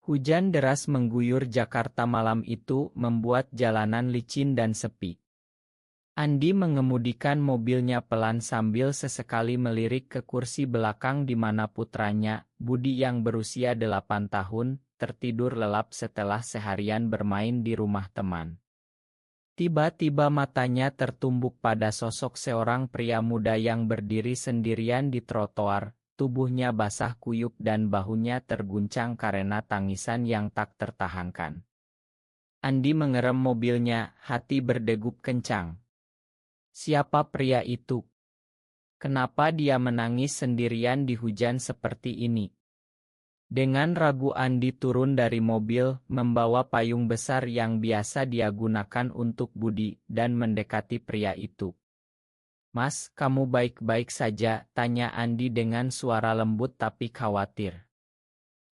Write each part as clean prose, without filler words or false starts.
Hujan deras mengguyur Jakarta malam itu membuat jalanan licin dan sepi. Andi mengemudikan mobilnya pelan sambil sesekali melirik ke kursi belakang di mana putranya, Budi yang berusia 8 tahun, tertidur lelap setelah seharian bermain di rumah teman. Tiba-tiba matanya tertumbuk pada sosok seorang pria muda yang berdiri sendirian di trotoar, tubuhnya basah kuyup dan bahunya terguncang karena tangisan yang tak tertahankan. Andi mengerem mobilnya, hati berdegup kencang. Siapa pria itu? Kenapa dia menangis sendirian di hujan seperti ini? Dengan ragu Andi turun dari mobil, membawa payung besar yang biasa dia gunakan untuk Budi, dan mendekati pria itu. "Mas, kamu baik-baik saja?" tanya Andi dengan suara lembut tapi khawatir.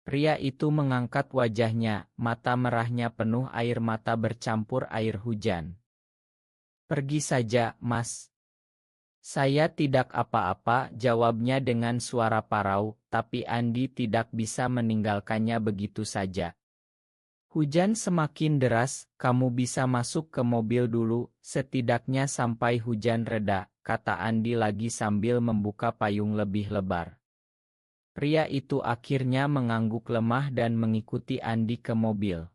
Pria itu mengangkat wajahnya, mata merahnya penuh air mata bercampur air hujan. "Pergi saja, Mas. Saya tidak apa-apa," jawabnya dengan suara parau, tapi Andi tidak bisa meninggalkannya begitu saja. "Hujan semakin deras, kamu bisa masuk ke mobil dulu, setidaknya sampai hujan reda," kata Andi lagi sambil membuka payung lebih lebar. Pria itu akhirnya mengangguk lemah dan mengikuti Andi ke mobil.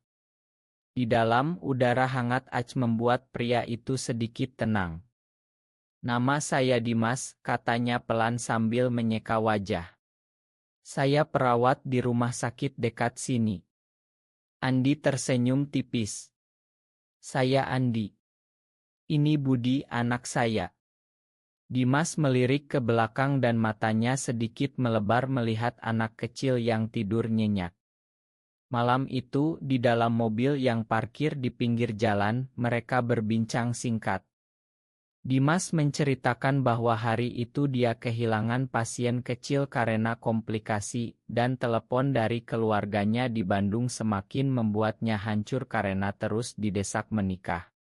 Di dalam, udara hangat membuat pria itu sedikit tenang. "Nama saya Dimas," katanya pelan sambil menyeka wajah. "Saya perawat di rumah sakit dekat sini." Andi tersenyum tipis. "Saya Andi. Ini Budi, anak saya." Dimas melirik ke belakang dan matanya sedikit melebar melihat anak kecil yang tidur nyenyak. Malam itu, di dalam mobil yang parkir di pinggir jalan, mereka berbincang singkat. Dimas menceritakan bahwa hari itu dia kehilangan pasien kecil karena komplikasi, dan telepon dari keluarganya di Bandung semakin membuatnya hancur karena terus didesak menikah.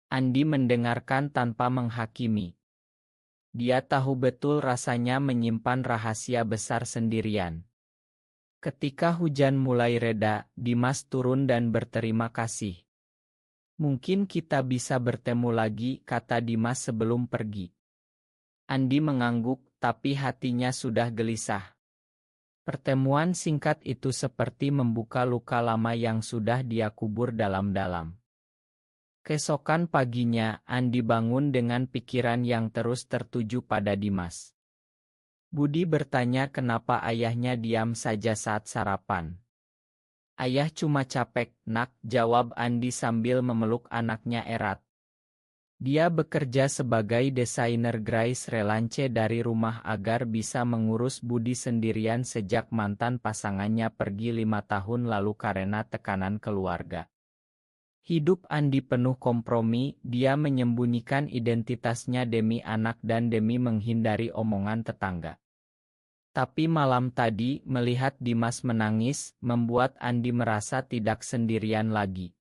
Andi mendengarkan tanpa menghakimi. Dia tahu betul rasanya menyimpan rahasia besar sendirian. Ketika hujan mulai reda, Dimas turun dan berterima kasih. "Mungkin kita bisa bertemu lagi," kata Dimas sebelum pergi. Andi mengangguk, tapi hatinya sudah gelisah. Pertemuan singkat itu seperti membuka luka lama yang sudah dia kubur dalam-dalam. Keesokan paginya, Andi bangun dengan pikiran yang terus tertuju pada Dimas. Budi bertanya kenapa ayahnya diam saja saat sarapan. "Ayah cuma capek, Nak," jawab Andi sambil memeluk anaknya erat. Dia bekerja sebagai desainer Grace Relance dari rumah agar bisa mengurus Budi sendirian sejak mantan pasangannya pergi 5 tahun lalu karena tekanan keluarga. Hidup Andi penuh kompromi, dia menyembunyikan identitasnya demi anak dan demi menghindari omongan tetangga. Tapi malam tadi, melihat Dimas menangis, membuat Andi merasa tidak sendirian lagi.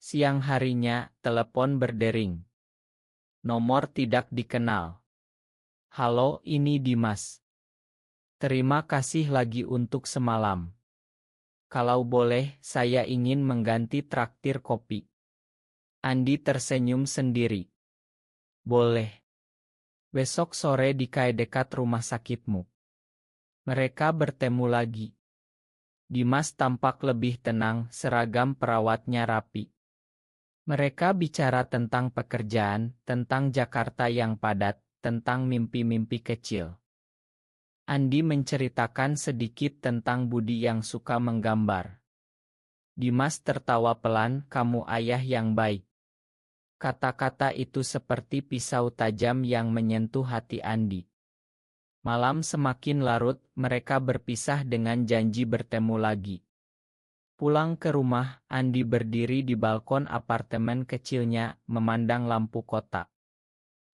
Siang harinya, telepon berdering. Nomor tidak dikenal. "Halo, ini Dimas. Terima kasih lagi untuk semalam. Kalau boleh, saya ingin mengganti traktir kopi." Andi tersenyum sendiri. "Boleh. Besok sore di kai dekat rumah sakitmu." Mereka bertemu lagi. Dimas tampak lebih tenang, seragam perawatnya rapi. Mereka bicara tentang pekerjaan, tentang Jakarta yang padat, tentang mimpi-mimpi kecil. Andi menceritakan sedikit tentang Budi yang suka menggambar. Dimas tertawa pelan, "Kamu ayah yang baik." Kata-kata itu seperti pisau tajam yang menyentuh hati Andi. Malam semakin larut, mereka berpisah dengan janji bertemu lagi. Pulang ke rumah, Andi berdiri di balkon apartemen kecilnya, memandang lampu kota.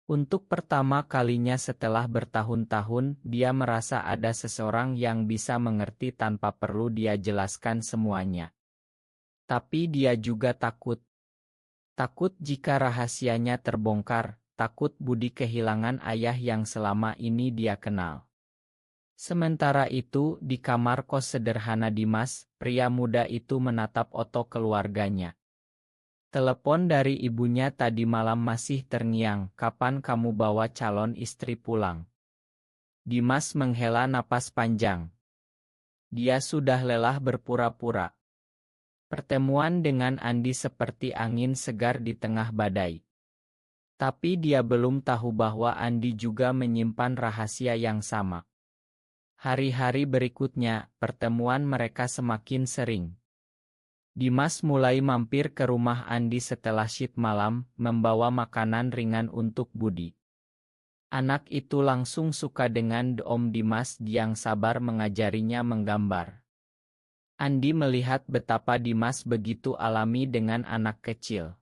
Untuk pertama kalinya setelah bertahun-tahun, dia merasa ada seseorang yang bisa mengerti tanpa perlu dia jelaskan semuanya. Tapi dia juga takut. Takut jika rahasianya terbongkar, takut Budi kehilangan ayah yang selama ini dia kenal. Sementara itu, di kamar kos sederhana Dimas, pria muda itu menatap foto keluarganya. Telepon dari ibunya tadi malam masih terngiang, "Kapan kamu bawa calon istri pulang?" Dimas menghela napas panjang. Dia sudah lelah berpura-pura. Pertemuan dengan Andi seperti angin segar di tengah badai. Tapi dia belum tahu bahwa Andi juga menyimpan rahasia yang sama. Hari-hari berikutnya, pertemuan mereka semakin sering. Dimas mulai mampir ke rumah Andi setelah shift malam, membawa makanan ringan untuk Budi. Anak itu langsung suka dengan Om Dimas yang sabar mengajarinya menggambar. Andi melihat betapa Dimas begitu alami dengan anak kecil.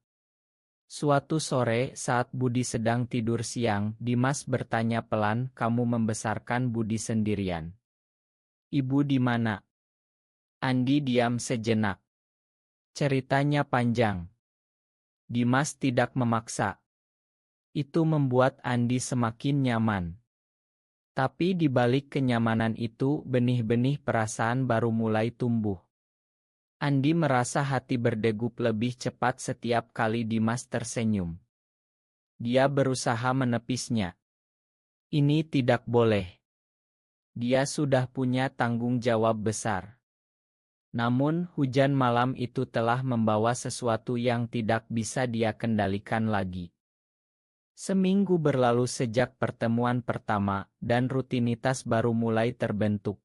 Suatu sore saat Budi sedang tidur siang, Dimas bertanya pelan, "Kamu membesarkan Budi sendirian? Ibu di mana?" Andi diam sejenak. Ceritanya panjang. Dimas tidak memaksa. Itu membuat Andi semakin nyaman. Tapi di balik kenyamanan itu, benih-benih perasaan baru mulai tumbuh. Andi merasa hati berdegup lebih cepat setiap kali Dimas tersenyum. Dia berusaha menepisnya. Ini tidak boleh. Dia sudah punya tanggung jawab besar. Namun, hujan malam itu telah membawa sesuatu yang tidak bisa dia kendalikan lagi. Seminggu berlalu sejak pertemuan pertama, dan rutinitas baru mulai terbentuk.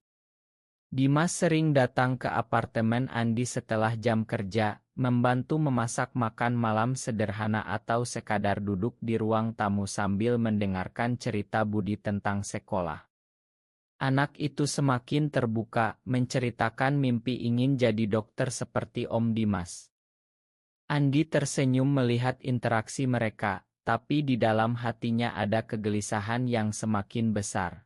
Dimas sering datang ke apartemen Andi setelah jam kerja, membantu memasak makan malam sederhana atau sekadar duduk di ruang tamu sambil mendengarkan cerita Budi tentang sekolah. Anak itu semakin terbuka, menceritakan mimpi ingin jadi dokter seperti Om Dimas. Andi tersenyum melihat interaksi mereka, tapi di dalam hatinya ada kegelisahan yang semakin besar.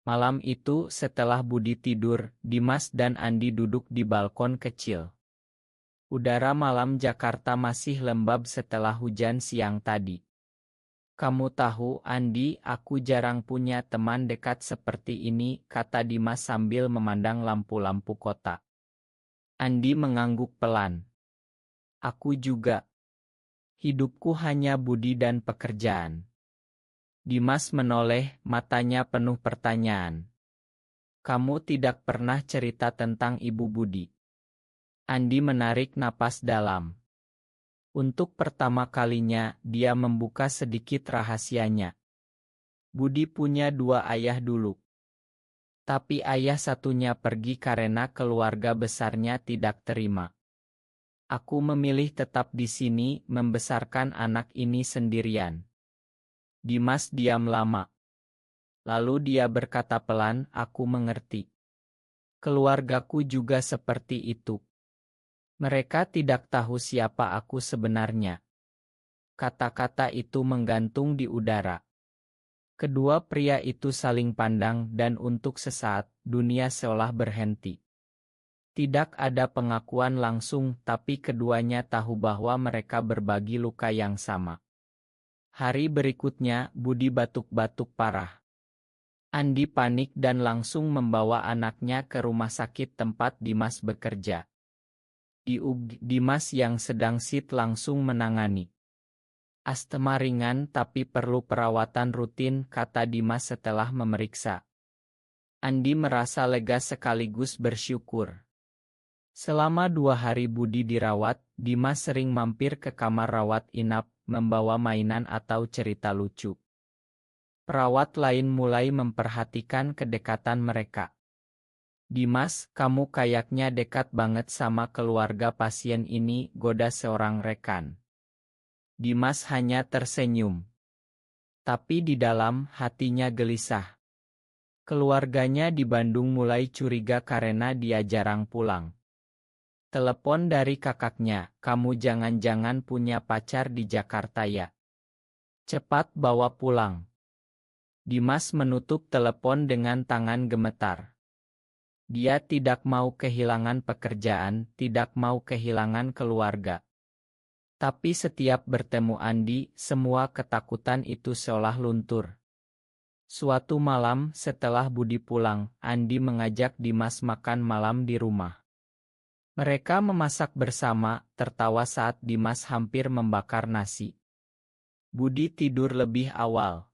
Malam itu, setelah Budi tidur, Dimas dan Andi duduk di balkon kecil. Udara malam Jakarta masih lembab setelah hujan siang tadi. "Kamu tahu, Andi, aku jarang punya teman dekat seperti ini," kata Dimas sambil memandang lampu-lampu kota. Andi mengangguk pelan. "Aku juga. Hidupku hanya Budi dan pekerjaan." Dimas menoleh, matanya penuh pertanyaan. "Kamu tidak pernah cerita tentang Ibu Budi?" Andi menarik napas dalam. Untuk pertama kalinya, dia membuka sedikit rahasianya. Budi punya dua ayah dulu. Tapi ayah satunya pergi karena keluarga besarnya tidak terima. Aku memilih tetap di sini, membesarkan anak ini sendirian." Dimas diam lama. Lalu dia berkata pelan, "Aku mengerti. Keluargaku juga seperti itu. Mereka tidak tahu siapa aku sebenarnya." Kata-kata itu menggantung di udara. Kedua pria itu saling pandang dan untuk sesaat, dunia seolah berhenti. Tidak ada pengakuan langsung, tapi keduanya tahu bahwa mereka berbagi luka yang sama. Hari berikutnya, Budi batuk-batuk parah. Andi panik dan langsung membawa anaknya ke rumah sakit tempat Dimas bekerja. Di UGD, Dimas yang sedang sit langsung menangani. "Astma ringan tapi perlu perawatan rutin," kata Dimas setelah memeriksa. Andi merasa lega sekaligus bersyukur. Selama 2 hari Budi dirawat, Dimas sering mampir ke kamar rawat inap, membawa mainan atau cerita lucu. Perawat lain mulai memperhatikan kedekatan mereka. "Dimas, kamu kayaknya dekat banget sama keluarga pasien ini," goda seorang rekan. Dimas hanya tersenyum. Tapi di dalam hatinya gelisah. Keluarganya di Bandung mulai curiga karena dia jarang pulang. Telepon dari kakaknya, "Kamu jangan-jangan punya pacar di Jakarta ya? Cepat bawa pulang." Dimas menutup telepon dengan tangan gemetar. Dia tidak mau kehilangan pekerjaan, tidak mau kehilangan keluarga. Tapi setiap bertemu Andi, semua ketakutan itu seolah luntur. Suatu malam setelah Budi pulang, Andi mengajak Dimas makan malam di rumah. Mereka memasak bersama, tertawa saat Dimas hampir membakar nasi. Budi tidur lebih awal.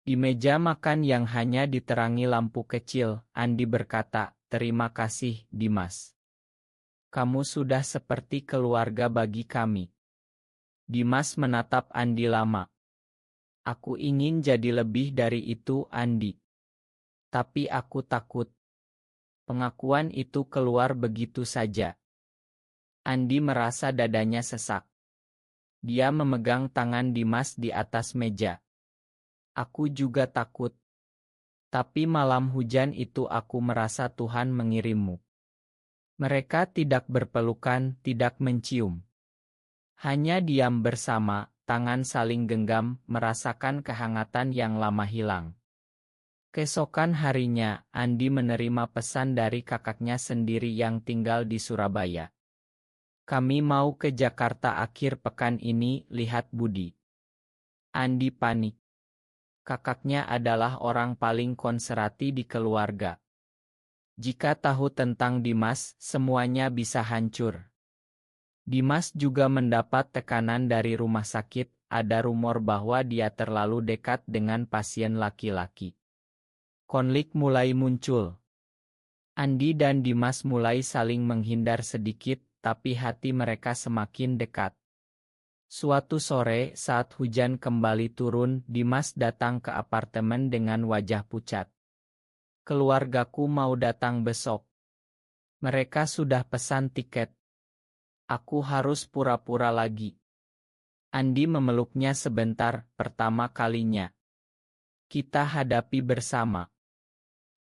Di meja makan yang hanya diterangi lampu kecil, Andi berkata, "Terima kasih, Dimas. Kamu sudah seperti keluarga bagi kami." Dimas menatap Andi lama. "Aku ingin jadi lebih dari itu, Andi. Tapi aku takut." Pengakuan itu keluar begitu saja. Andi merasa dadanya sesak. Dia memegang tangan Dimas di atas meja. "Aku juga takut. Tapi malam hujan itu aku merasa Tuhan mengirimmu." Mereka tidak berpelukan, tidak mencium. Hanya diam bersama, tangan saling genggam, merasakan kehangatan yang lama hilang. Keesokan harinya, Andi menerima pesan dari kakaknya sendiri yang tinggal di Surabaya. "Kami mau ke Jakarta akhir pekan ini, lihat Budi." Andi panik. Kakaknya adalah orang paling konservatif di keluarga. Jika tahu tentang Dimas, semuanya bisa hancur. Dimas juga mendapat tekanan dari rumah sakit, ada rumor bahwa dia terlalu dekat dengan pasien laki-laki. Konflik mulai muncul. Andi dan Dimas mulai saling menghindar sedikit, tapi hati mereka semakin dekat. Suatu sore, saat hujan kembali turun, Dimas datang ke apartemen dengan wajah pucat. "Keluargaku mau datang besok. Mereka sudah pesan tiket. Aku harus pura-pura lagi." Andi memeluknya sebentar, pertama kalinya. "Kita hadapi bersama."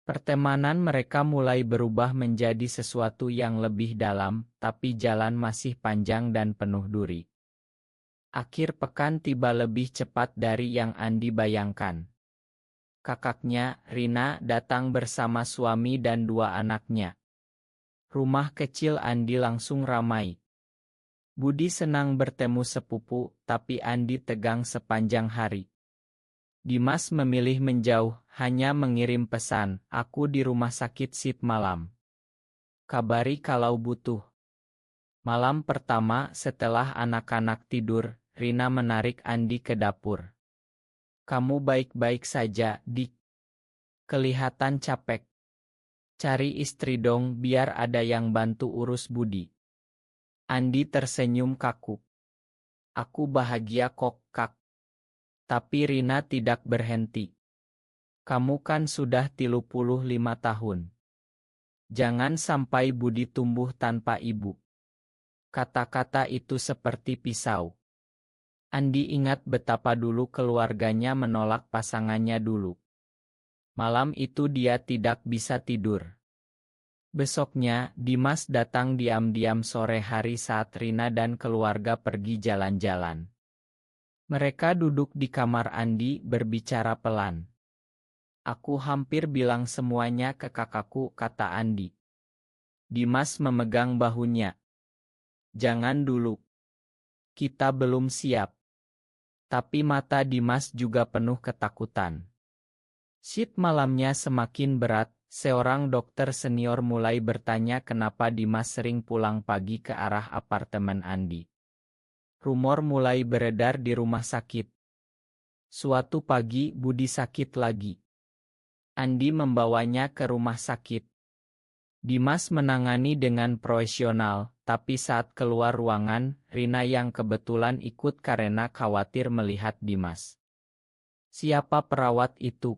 Pertemanan mereka mulai berubah menjadi sesuatu yang lebih dalam, tapi jalan masih panjang dan penuh duri. Akhir pekan tiba lebih cepat dari yang Andi bayangkan. Kakaknya, Rina, datang bersama suami dan dua anaknya. Rumah kecil Andi langsung ramai. Budi senang bertemu sepupu, tapi Andi tegang sepanjang hari. Dimas memilih menjauh, hanya mengirim pesan, "Aku di rumah sakit shift malam. Kabari kalau butuh." Malam pertama setelah anak-anak tidur, Rina menarik Andi ke dapur. "Kamu baik-baik saja, Dik? Kelihatan capek. Cari istri dong biar ada yang bantu urus Budi." Andi tersenyum kaku. "Aku bahagia kok, Kak." Tapi Rina tidak berhenti. "Kamu kan sudah 35 tahun. Jangan sampai Budi tumbuh tanpa ibu." Kata-kata itu seperti pisau. Andi ingat betapa dulu keluarganya menolak pasangannya dulu. Malam itu dia tidak bisa tidur. Besoknya, Dimas datang diam-diam sore hari saat Rina dan keluarga pergi jalan-jalan. Mereka duduk di kamar Andi berbicara pelan. "Aku hampir bilang semuanya ke kakakku," kata Andi. Dimas memegang bahunya. "Jangan dulu. Kita belum siap." Tapi mata Dimas juga penuh ketakutan. Shift malamnya semakin berat, seorang dokter senior mulai bertanya kenapa Dimas sering pulang pagi ke arah apartemen Andi. Rumor mulai beredar di rumah sakit. Suatu pagi Budi sakit lagi. Andi membawanya ke rumah sakit. Dimas menangani dengan profesional, tapi saat keluar ruangan, Rina yang kebetulan ikut karena khawatir melihat Dimas. "Siapa perawat itu?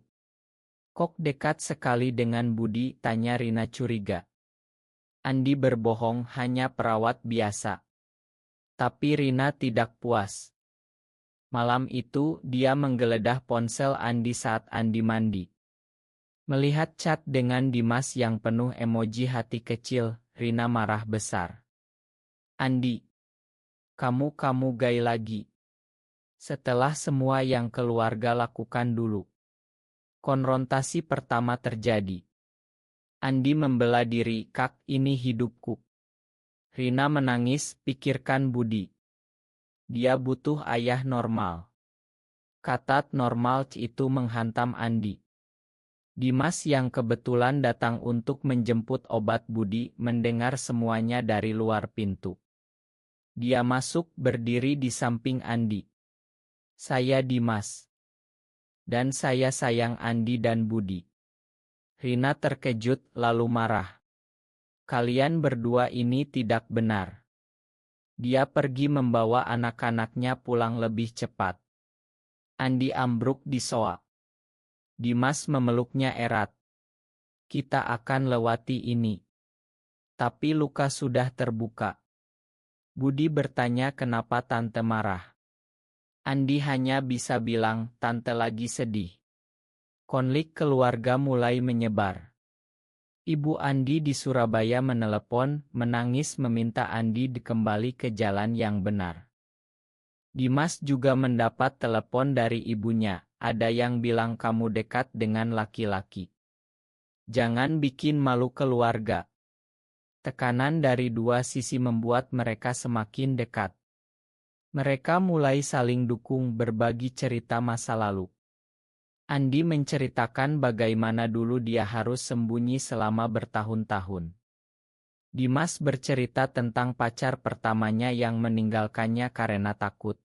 Kok dekat sekali dengan Budi?" tanya Rina curiga. Andi berbohong, hanya perawat biasa. Tapi Rina tidak puas. Malam itu, dia menggeledah ponsel Andi saat Andi mandi. Melihat chat dengan Dimas yang penuh emoji hati kecil, Rina marah besar. "Andi, kamu gay lagi. Setelah semua yang keluarga lakukan dulu." Konfrontasi pertama terjadi. Andi membela diri, "Kak, ini hidupku." Rina menangis, "Pikirkan Budi. Dia butuh ayah normal. Kata normal itu menghantam Andi. Dimas yang kebetulan datang untuk menjemput obat Budi mendengar semuanya dari luar pintu. Dia masuk berdiri di samping Andi. Saya Dimas. Dan saya sayang Andi dan Budi. Rina terkejut lalu marah. Kalian berdua ini tidak benar. Dia pergi membawa anak-anaknya pulang lebih cepat. Andi ambruk di soa. Dimas memeluknya erat. Kita akan lewati ini. Tapi luka sudah terbuka. Budi bertanya kenapa tante marah. Andi hanya bisa bilang tante lagi sedih. Konflik keluarga mulai menyebar. Ibu Andi di Surabaya menelepon, menangis meminta Andi kembali ke jalan yang benar. Dimas juga mendapat telepon dari ibunya, ada yang bilang kamu dekat dengan laki-laki. Jangan bikin malu keluarga. Tekanan dari dua sisi membuat mereka semakin dekat. Mereka mulai saling dukung berbagi cerita masa lalu. Andi menceritakan bagaimana dulu dia harus sembunyi selama bertahun-tahun. Dimas bercerita tentang pacar pertamanya yang meninggalkannya karena takut.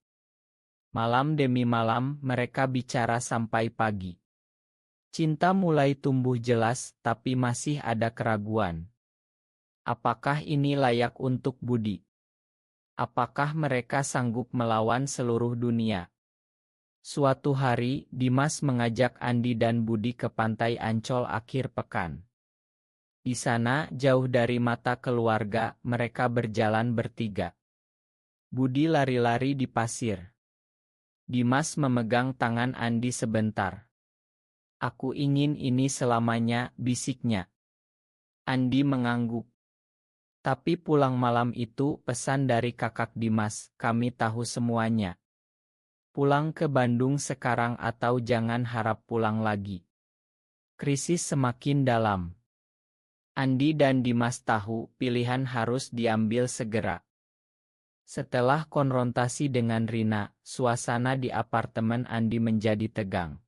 Malam demi malam mereka bicara sampai pagi. Cinta mulai tumbuh jelas, tapi masih ada keraguan. Apakah ini layak untuk Budi? Apakah mereka sanggup melawan seluruh dunia? Suatu hari, Dimas mengajak Andi dan Budi ke pantai Ancol akhir pekan. Di sana, jauh dari mata keluarga, mereka berjalan bertiga. Budi lari-lari di pasir. Dimas memegang tangan Andi sebentar. Aku ingin ini selamanya, bisiknya. Andi mengangguk. Tapi pulang malam itu pesan dari kakak Dimas, kami tahu semuanya. Pulang ke Bandung sekarang atau jangan harap pulang lagi. Krisis semakin dalam. Andi dan Dimas tahu pilihan harus diambil segera. Setelah konfrontasi dengan Rina, suasana di apartemen Andi menjadi tegang.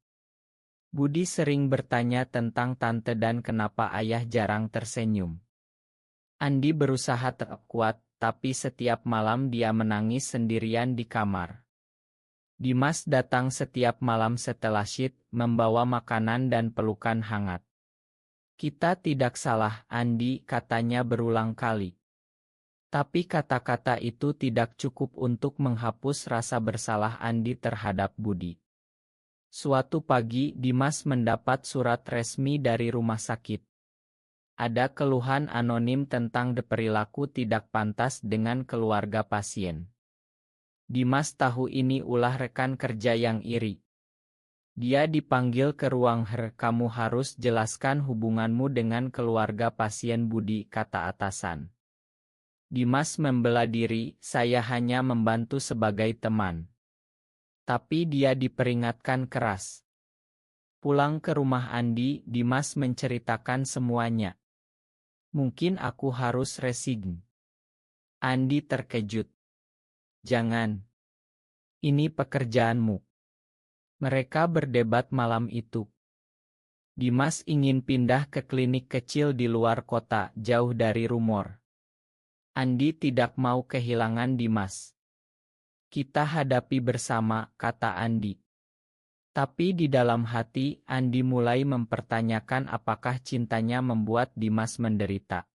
Budi sering bertanya tentang tante dan kenapa ayah jarang tersenyum. Andi berusaha tetap kuat, tapi setiap malam dia menangis sendirian di kamar. Dimas datang setiap malam setelah syit, membawa makanan dan pelukan hangat. Kita tidak salah, Andi, katanya berulang kali. Tapi kata-kata itu tidak cukup untuk menghapus rasa bersalah Andi terhadap Budi. Suatu pagi, Dimas mendapat surat resmi dari rumah sakit. Ada keluhan anonim tentang perilaku tidak pantas dengan keluarga pasien. Dimas tahu ini ulah rekan kerja yang iri. Dia dipanggil ke ruang kamu harus jelaskan hubunganmu dengan keluarga pasien Budi, kata atasan. Dimas membela diri, saya hanya membantu sebagai teman. Tapi dia diperingatkan keras. Pulang ke rumah Andi, Dimas menceritakan semuanya. Mungkin aku harus resign. Andi terkejut. Jangan. Ini pekerjaanmu. Mereka berdebat malam itu. Dimas ingin pindah ke klinik kecil di luar kota, jauh dari rumor. Andi tidak mau kehilangan Dimas. Kita hadapi bersama, kata Andi. Tapi di dalam hati, Andi mulai mempertanyakan apakah cintanya membuat Dimas menderita.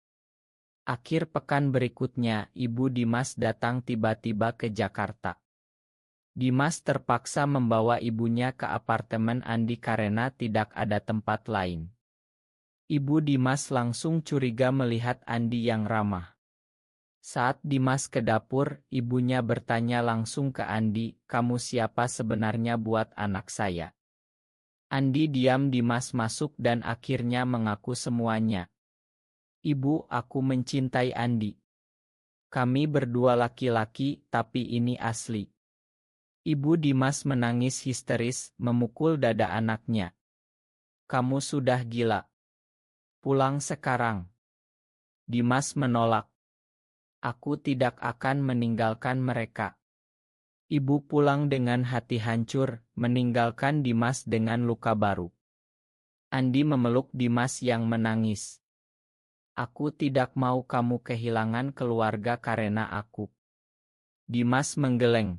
Akhir pekan berikutnya, ibu Dimas datang tiba-tiba ke Jakarta. Dimas terpaksa membawa ibunya ke apartemen Andi karena tidak ada tempat lain. Ibu Dimas langsung curiga melihat Andi yang ramah. Saat Dimas ke dapur, ibunya bertanya langsung ke Andi, kamu siapa sebenarnya buat anak saya? Andi diam, Dimas masuk dan akhirnya mengaku semuanya. Ibu, aku mencintai Andi. Kami berdua laki-laki, tapi ini asli. Ibu Dimas menangis histeris, memukul dada anaknya. Kamu sudah gila. Pulang sekarang. Dimas menolak. Aku tidak akan meninggalkan mereka. Ibu pulang dengan hati hancur, meninggalkan Dimas dengan luka baru. Andi memeluk Dimas yang menangis. Aku tidak mau kamu kehilangan keluarga karena aku. Dimas menggeleng.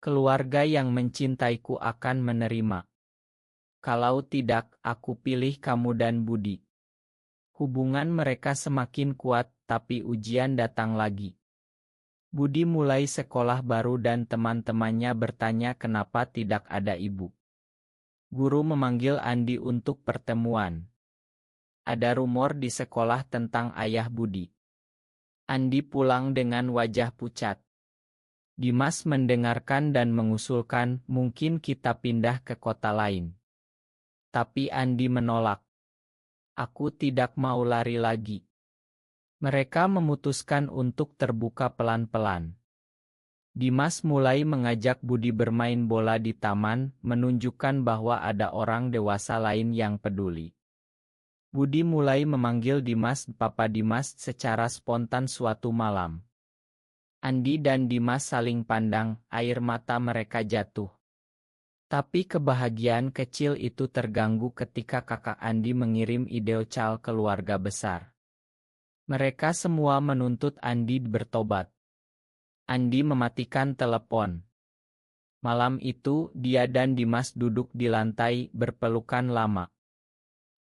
Keluarga yang mencintaiku akan menerima. Kalau tidak, aku pilih kamu dan Budi. Hubungan mereka semakin kuat, tapi ujian datang lagi. Budi mulai sekolah baru dan teman-temannya bertanya kenapa tidak ada ibu. Guru memanggil Andi untuk pertemuan. Ada rumor di sekolah tentang ayah Budi. Andi pulang dengan wajah pucat. Dimas mendengarkan dan mengusulkan mungkin kita pindah ke kota lain. Tapi Andi menolak. Aku tidak mau lari lagi. Mereka memutuskan untuk terbuka pelan-pelan. Dimas mulai mengajak Budi bermain bola di taman, menunjukkan bahwa ada orang dewasa lain yang peduli. Budi mulai memanggil Dimas Papa Dimas secara spontan suatu malam. Andi dan Dimas saling pandang, air mata mereka jatuh. Tapi kebahagiaan kecil itu terganggu ketika kakak Andi mengirim ide cal keluarga besar. Mereka semua menuntut Andi bertobat. Andi mematikan telepon. Malam itu, dia dan Dimas duduk di lantai berpelukan lama.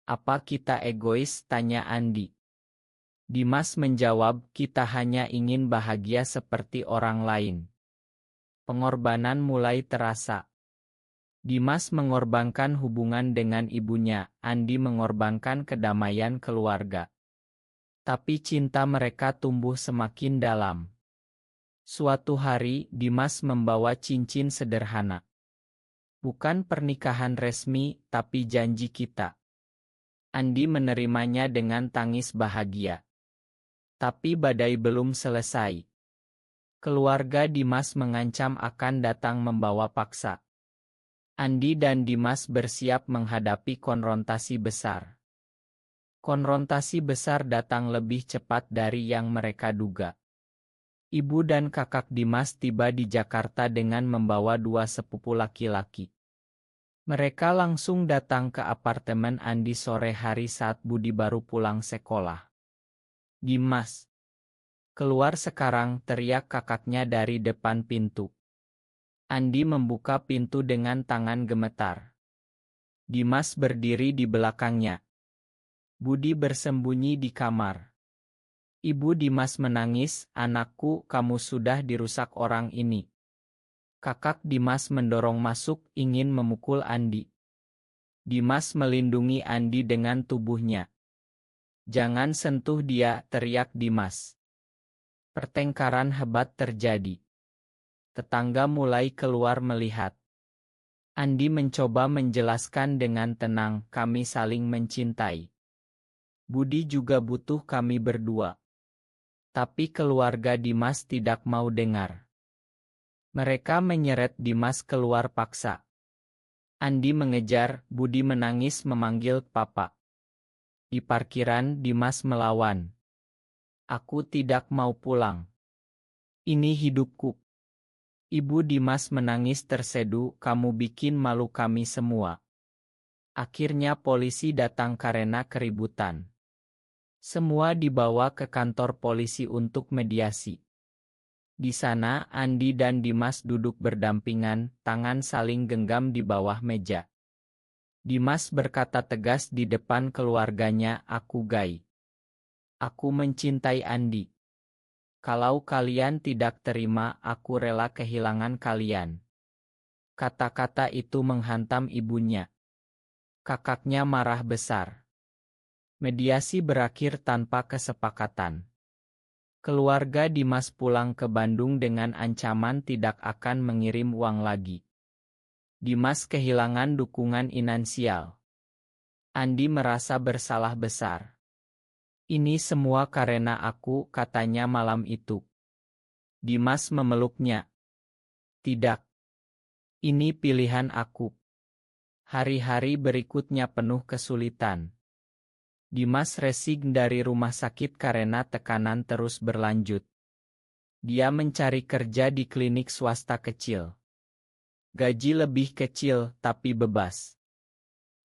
Apa kita egois? Tanya Andi. Dimas menjawab, kita hanya ingin bahagia seperti orang lain. Pengorbanan mulai terasa. Dimas mengorbankan hubungan dengan ibunya, Andi mengorbankan kedamaian keluarga. Tapi cinta mereka tumbuh semakin dalam. Suatu hari, Dimas membawa cincin sederhana. Bukan pernikahan resmi, tapi janji kita. Andi menerimanya dengan tangis bahagia. Tapi badai belum selesai. Keluarga Dimas mengancam akan datang membawa paksa. Andi dan Dimas bersiap menghadapi konfrontasi besar. Konfrontasi besar datang lebih cepat dari yang mereka duga. Ibu dan kakak Dimas tiba di Jakarta dengan membawa dua sepupu laki-laki. Mereka langsung datang ke apartemen Andi sore hari saat Budi baru pulang sekolah. Dimas, keluar sekarang, teriak kakaknya dari depan pintu. Andi membuka pintu dengan tangan gemetar. Dimas berdiri di belakangnya. Budi bersembunyi di kamar. Ibu Dimas menangis, anakku, kamu sudah dirusak orang ini. Kakak Dimas mendorong masuk, ingin memukul Andi. Dimas melindungi Andi dengan tubuhnya. Jangan sentuh dia, teriak Dimas. Pertengkaran hebat terjadi. Tetangga mulai keluar melihat. Andi mencoba menjelaskan dengan tenang, kami saling mencintai. Budi juga butuh kami berdua. Tapi keluarga Dimas tidak mau dengar. Mereka menyeret Dimas keluar paksa. Andi mengejar, Budi menangis memanggil papa. Di parkiran, Dimas melawan. Aku tidak mau pulang. Ini hidupku. Ibu Dimas menangis terseduh, kamu bikin malu kami semua. Akhirnya polisi datang karena keributan. Semua dibawa ke kantor polisi untuk mediasi. Di sana, Andi dan Dimas duduk berdampingan, tangan saling genggam di bawah meja. Dimas berkata tegas di depan keluarganya, aku gay. Aku mencintai Andi. Kalau kalian tidak terima, aku rela kehilangan kalian. Kata-kata itu menghantam ibunya. Kakaknya marah besar. Mediasi berakhir tanpa kesepakatan. Keluarga Dimas pulang ke Bandung dengan ancaman tidak akan mengirim uang lagi. Dimas kehilangan dukungan finansial. Andi merasa bersalah besar. Ini semua karena aku, katanya malam itu. Dimas memeluknya. Tidak. Ini pilihan aku. Hari-hari berikutnya penuh kesulitan. Dimas resign dari rumah sakit karena tekanan terus berlanjut. Dia mencari kerja di klinik swasta kecil. Gaji lebih kecil, tapi bebas.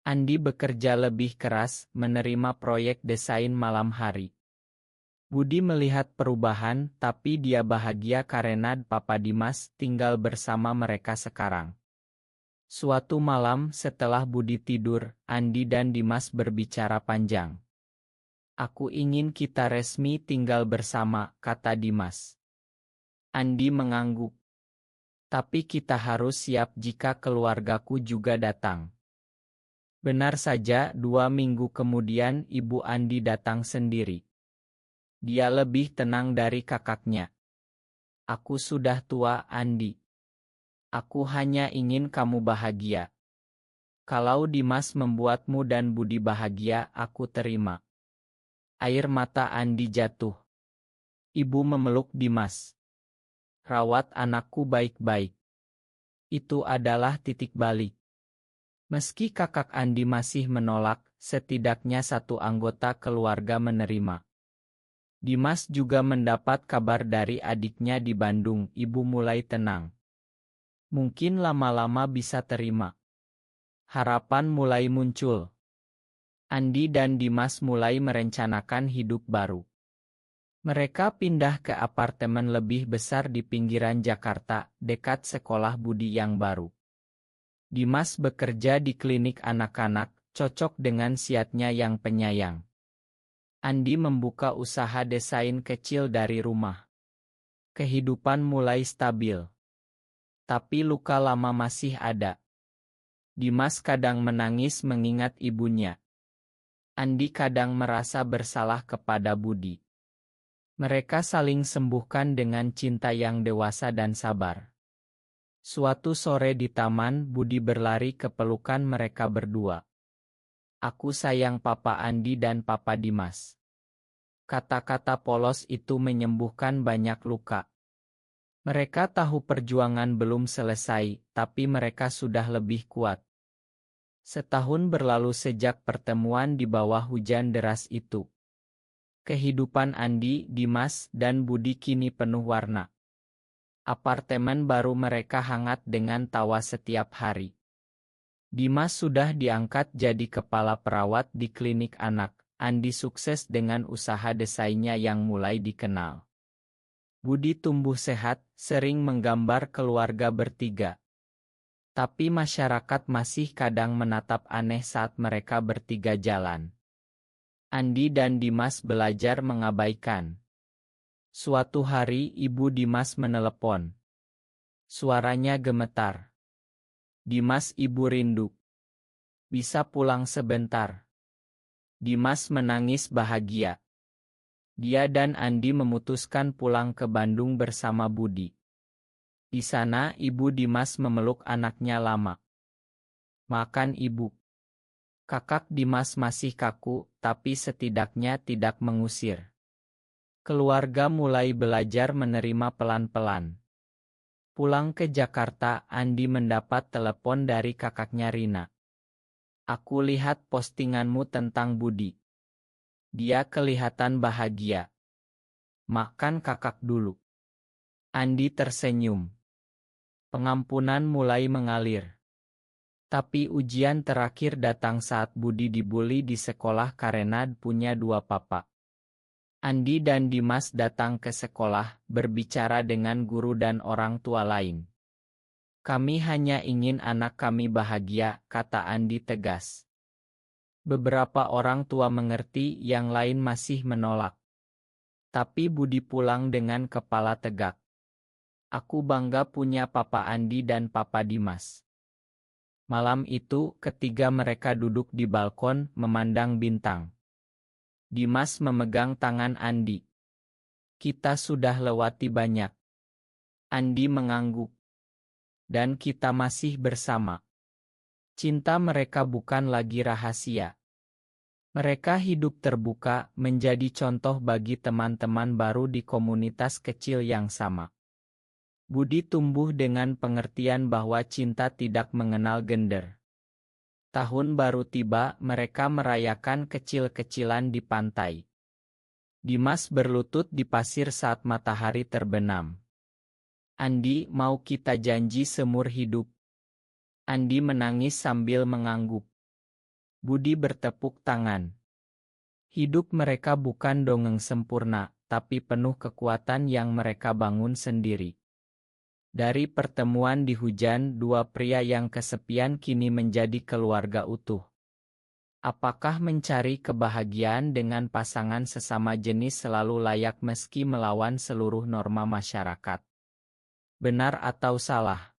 Andi bekerja lebih keras, menerima proyek desain malam hari. Budi melihat perubahan, tapi dia bahagia karena Papa Dimas tinggal bersama mereka sekarang. Suatu malam setelah Budi tidur, Andi dan Dimas berbicara panjang. "Aku ingin kita resmi tinggal bersama," kata Dimas. Andi mengangguk. "Tapi kita harus siap jika keluargaku juga datang." Benar saja, 2 minggu kemudian ibu Andi datang sendiri. Dia lebih tenang dari kakaknya. "Aku sudah tua, Andi. Aku hanya ingin kamu bahagia. Kalau Dimas membuatmu dan Budi bahagia, aku terima." Air mata Andi jatuh. Ibu memeluk Dimas. "Rawat anakku baik-baik." Itu adalah titik balik. Meski kakak Andi masih menolak, setidaknya satu anggota keluarga menerima. Dimas juga mendapat kabar dari adiknya di Bandung. Ibu mulai tenang. Mungkin lama-lama bisa terima. Harapan mulai muncul. Andi dan Dimas mulai merencanakan hidup baru. Mereka pindah ke apartemen lebih besar di pinggiran Jakarta, dekat sekolah Budi yang baru. Dimas bekerja di klinik anak-anak, cocok dengan siatnya yang penyayang. Andi membuka usaha desain kecil dari rumah. Kehidupan mulai stabil. Tapi luka lama masih ada. Dimas kadang menangis mengingat ibunya. Andi kadang merasa bersalah kepada Budi. Mereka saling sembuhkan dengan cinta yang dewasa dan sabar. Suatu sore di taman, Budi berlari ke pelukan mereka berdua. "Aku sayang Papa Andi dan Papa Dimas." Kata-kata polos itu menyembuhkan banyak luka. Mereka tahu perjuangan belum selesai, tapi mereka sudah lebih kuat. Setahun berlalu sejak pertemuan di bawah hujan deras itu. Kehidupan Andi, Dimas, dan Budi kini penuh warna. Apartemen baru mereka hangat dengan tawa setiap hari. Dimas sudah diangkat jadi kepala perawat di klinik anak. Andi sukses dengan usaha desainnya yang mulai dikenal. Budi tumbuh sehat, sering menggambar keluarga bertiga. Tapi masyarakat masih kadang menatap aneh saat mereka bertiga jalan. Andi dan Dimas belajar mengabaikan. Suatu hari ibu Dimas menelepon. Suaranya gemetar. "Dimas, ibu rindu. Bisa pulang sebentar?" Dimas menangis bahagia. Dia dan Andi memutuskan pulang ke Bandung bersama Budi. Di sana ibu Dimas memeluk anaknya lama. "Makan ibu." Kakak Dimas masih kaku, tapi setidaknya tidak mengusir. Keluarga mulai belajar menerima pelan-pelan. Pulang ke Jakarta, Andi mendapat telepon dari kakaknya Rina. "Aku lihat postinganmu tentang Budi. Dia kelihatan bahagia. Makan kakak dulu." Andi tersenyum. Pengampunan mulai mengalir. Tapi ujian terakhir datang saat Budi dibully di sekolah karena punya 2 papa. Andi dan Dimas datang ke sekolah, berbicara dengan guru dan orang tua lain. "Kami hanya ingin anak kami bahagia," kata Andi tegas. Beberapa orang tua mengerti, yang lain masih menolak. Tapi Budi pulang dengan kepala tegak. "Aku bangga punya Papa Andi dan Papa Dimas." Malam itu, ketiga mereka duduk di balkon, memandang bintang. Dimas memegang tangan Andi. "Kita sudah lewati banyak." Andi mengangguk. "Dan kita masih bersama." Cinta mereka bukan lagi rahasia. Mereka hidup terbuka, menjadi contoh bagi teman-teman baru di komunitas kecil yang sama. Budi tumbuh dengan pengertian bahwa cinta tidak mengenal gender. Tahun baru tiba, mereka merayakan kecil-kecilan di pantai. Dimas berlutut di pasir saat matahari terbenam. Andi, mau kita janji seumur hidup? Andi menangis sambil mengangguk. Budi bertepuk tangan. Hidup mereka bukan dongeng sempurna, tapi penuh kekuatan yang mereka bangun sendiri. Dari pertemuan di hujan, dua pria yang kesepian kini menjadi keluarga utuh. Apakah mencari kebahagiaan dengan pasangan sesama jenis selalu layak meski melawan seluruh norma masyarakat? Benar atau salah?